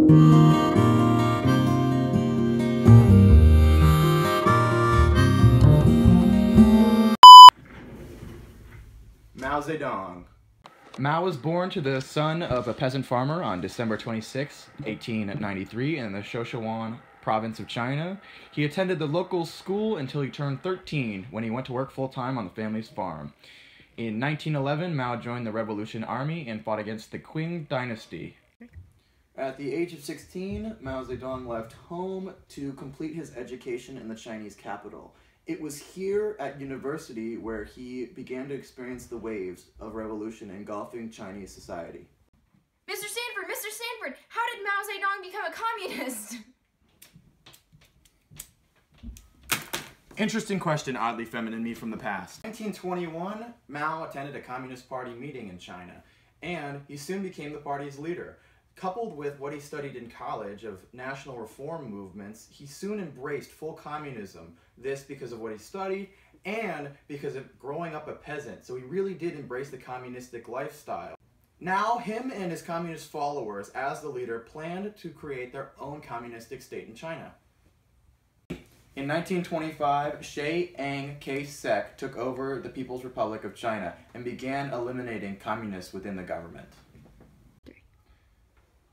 Mao Zedong. Mao was born to the son of a peasant farmer on December 26, 1893 in the Sichuan province of China. He attended the local school until he turned 13 when he went to work full-time on the family's farm. In 1911, Mao joined the Revolution Army and fought against the Qing dynasty. At the age of 16, Mao Zedong left home to complete his education in the Chinese capital. It was here at university where he began to experience the waves of revolution engulfing Chinese society. Mr. Sanford, how did Mao Zedong become a communist? Interesting question, oddly feminine me from the past. In 1921, Mao attended a Communist Party meeting in China, and he soon became the party's leader. Coupled with what he studied in college of national reform movements, he soon embraced full communism. This because of what he studied and because of growing up a peasant. So he really did embrace the communistic lifestyle. Now, him and his communist followers, as the leader, planned to create their own communistic state in China. In 1925, Chiang Kai-shek took over the People's Republic of China and began eliminating communists within the government.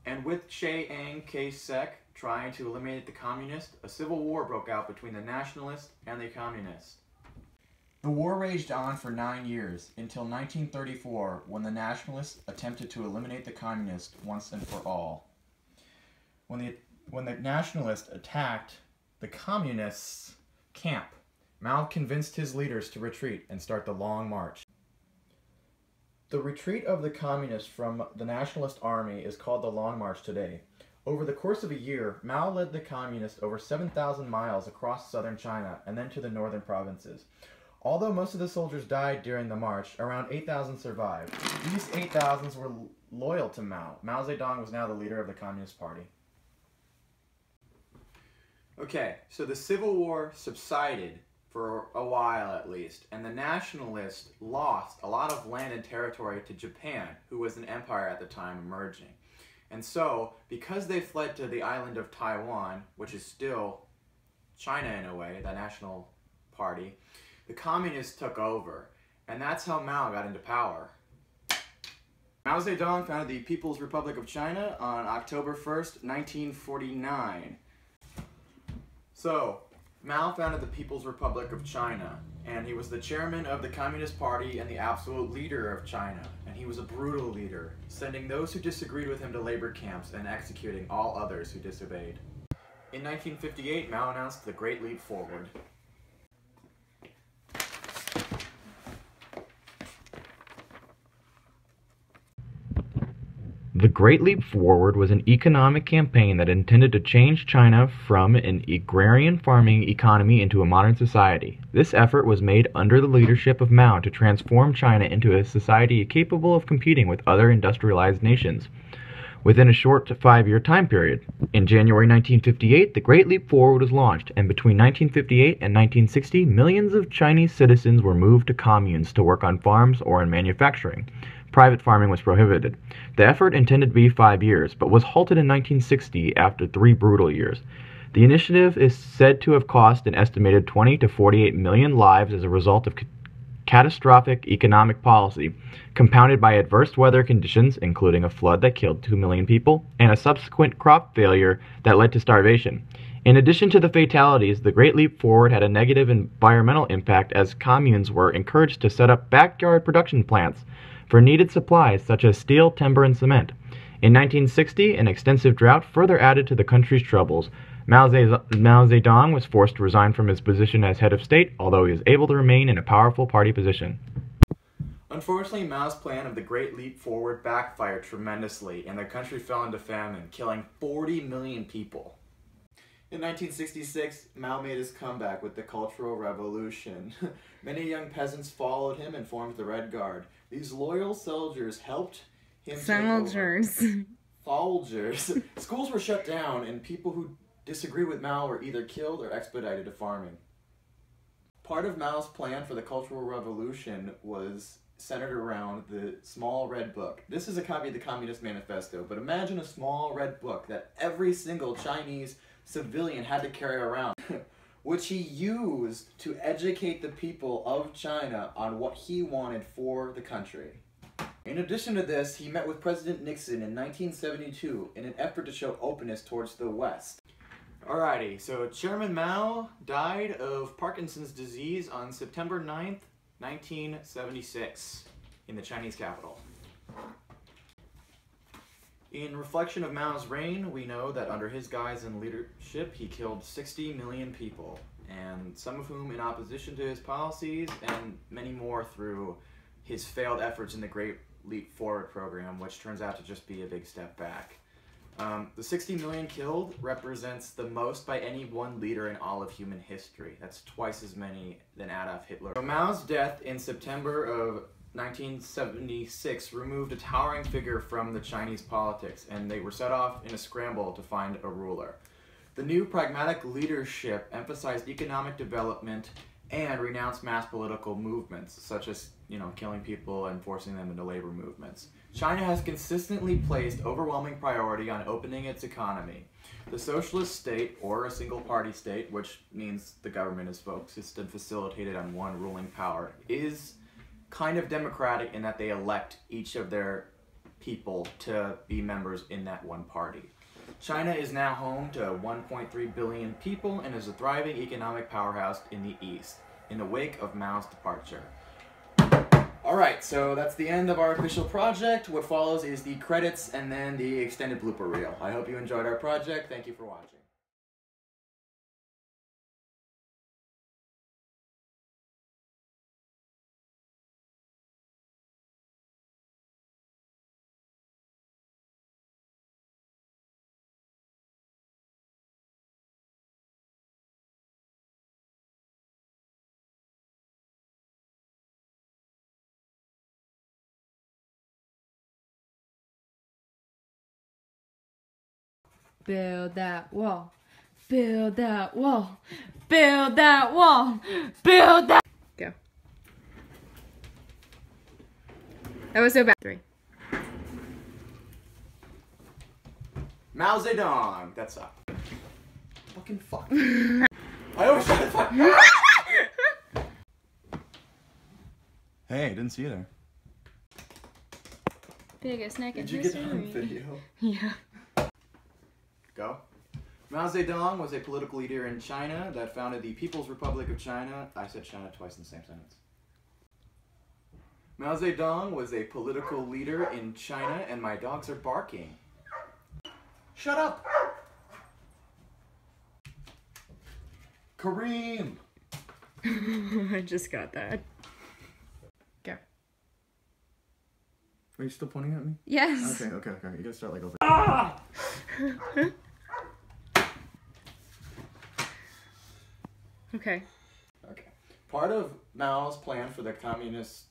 And with Chiang Kai-shek trying to eliminate the communists, a civil war broke out between the nationalists and the communists. The war raged on for 9 years, until 1934, when the nationalists attempted to eliminate the communists once and for all. When the nationalists attacked the communists' camp, Mao convinced his leaders to retreat and start the Long March. The retreat of the communists from the nationalist army is called the Long March today. Over the course of a year, Mao led the communists over 7,000 miles across southern China and then to the northern provinces. Although most of the soldiers died during the march, around 8,000 survived. These 8,000 were loyal to Mao. Mao Zedong was now the leader of the Communist Party. Okay, so the Civil War subsided for a while at least, and the nationalists lost a lot of land and territory to Japan, who was an empire at the time emerging. And so, because they fled to the island of Taiwan, which is still China in a way, the national party, the communists took over, and that's how Mao got into power. Mao Zedong founded the People's Republic of China on October 1st, 1949. So, Mao founded the People's Republic of China, and he was the chairman of the Communist Party and the absolute leader of China. And he was a brutal leader, sending those who disagreed with him to labor camps and executing all others who disobeyed. In 1958, Mao announced the Great Leap Forward. The Great Leap Forward was an economic campaign that intended to change China from an agrarian farming economy into a modern society. This effort was made under the leadership of Mao to transform China into a society capable of competing with other industrialized nations within a short 5-year time period. In January 1958, the Great Leap Forward was launched, and between 1958 and 1960, millions of Chinese citizens were moved to communes to work on farms or in manufacturing. Private farming was prohibited. The effort intended to be 5 years, but was halted in 1960 after 3 brutal years. The initiative is said to have cost an estimated 20 to 48 million lives as a result of catastrophic economic policy, compounded by adverse weather conditions, including a flood that killed 2 million people, and a subsequent crop failure that led to starvation. In addition to the fatalities, the Great Leap Forward had a negative environmental impact as communes were encouraged to set up backyard production plants for needed supplies such as steel, timber, and cement. In 1960, an extensive drought further added to the country's troubles. Mao Zedong was forced to resign from his position as head of state, although he was able to remain in a powerful party position. Unfortunately, Mao's plan of the Great Leap Forward backfired tremendously, and the country fell into famine, killing 40 million people. In 1966, Mao made his comeback with the Cultural Revolution. Many young peasants followed him and formed the Red Guard. These loyal soldiers helped him Soldiers. Schools were shut down, and people who disagreed with Mao were either killed or expedited to farming. Part of Mao's plan for the Cultural Revolution was centered around the small red book. This is a copy of the Communist Manifesto, but imagine a small red book that every single Chinese civilian had to carry around, which he used to educate the people of China on what he wanted for the country. In addition to this, he met with President Nixon in 1972 in an effort to show openness towards the West. Alrighty, so Chairman Mao died of Parkinson's disease on September 9th, 1976, in the Chinese capital. In reflection of Mao's reign, we know that under his guise and leadership, he killed 60 million people, and some of whom in opposition to his policies, and many more through his failed efforts in the Great Leap Forward program, which turns out to just be a big step back. The 60 million killed represents the most by any one leader in all of human history. That's twice as many than Adolf Hitler. So Mao's death in September of 1976 removed a towering figure from the Chinese politics, and they were set off in a scramble to find a ruler. The new pragmatic leadership emphasized economic development and renounced mass political movements, such as, killing people and forcing them into labor movements. China has consistently placed overwhelming priority on opening its economy. The socialist state, or a single-party state, which means the government is focused and facilitated on one ruling power, is kind of democratic in that they elect each of their people to be members in that one party. China is now home to 1.3 billion people and is a thriving economic powerhouse in the East, in the wake of Mao's departure. Alright, so that's the end of our official project. What follows is the credits and then the extended blooper reel. I hope you enjoyed our project. Thank you for watching. Build that wall. Build that wall. Build that wall. Build that. Go. That was so bad. 3. Mao Zedong. That sucked. Fucking fuck. I always try to fuck. Hey, I didn't see you there. Biggest neck in Did you get history. that on video? Yeah. Go. Mao Zedong was a political leader in China that founded the People's Republic of China. I said China twice in the same sentence. Mao Zedong was a political leader in China, and my dogs are barking. Shut up! Kareem! I just got that. Go. Are you still pointing at me? Yes. Okay. You gotta start like over. Ah! Okay. Part of Mao's plan for the communist.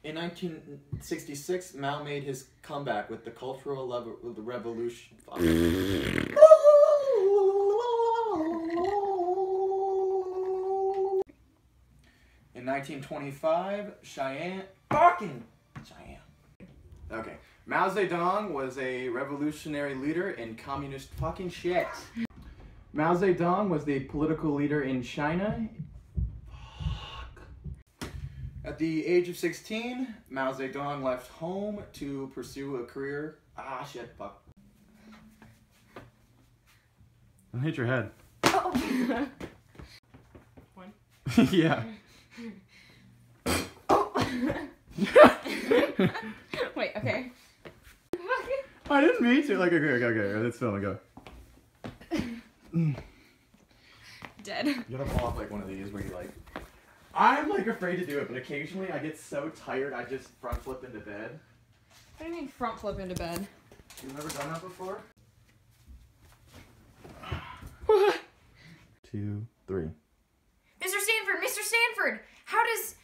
In 1966, Mao made his comeback with the Cultural Revolution. In 1925, Cheyenne. Okay. Mao Zedong was a revolutionary leader in communist fucking shit. Mao Zedong was the political leader in China. Fuck. At the age of 16, Mao Zedong left home to pursue a career. Fuck. Don't hit your head. Oh. 1. Yeah. Oh. Wait, okay. I didn't mean to. Like, okay, let's film and go. Dead. You gotta fall off like one of these where you like. I'm like afraid to do it, but occasionally I get so tired I just front flip into bed. What do you mean front flip into bed? You've never done that before? What? 2, 3. Mr. Stanford! Mr. Stanford! How does...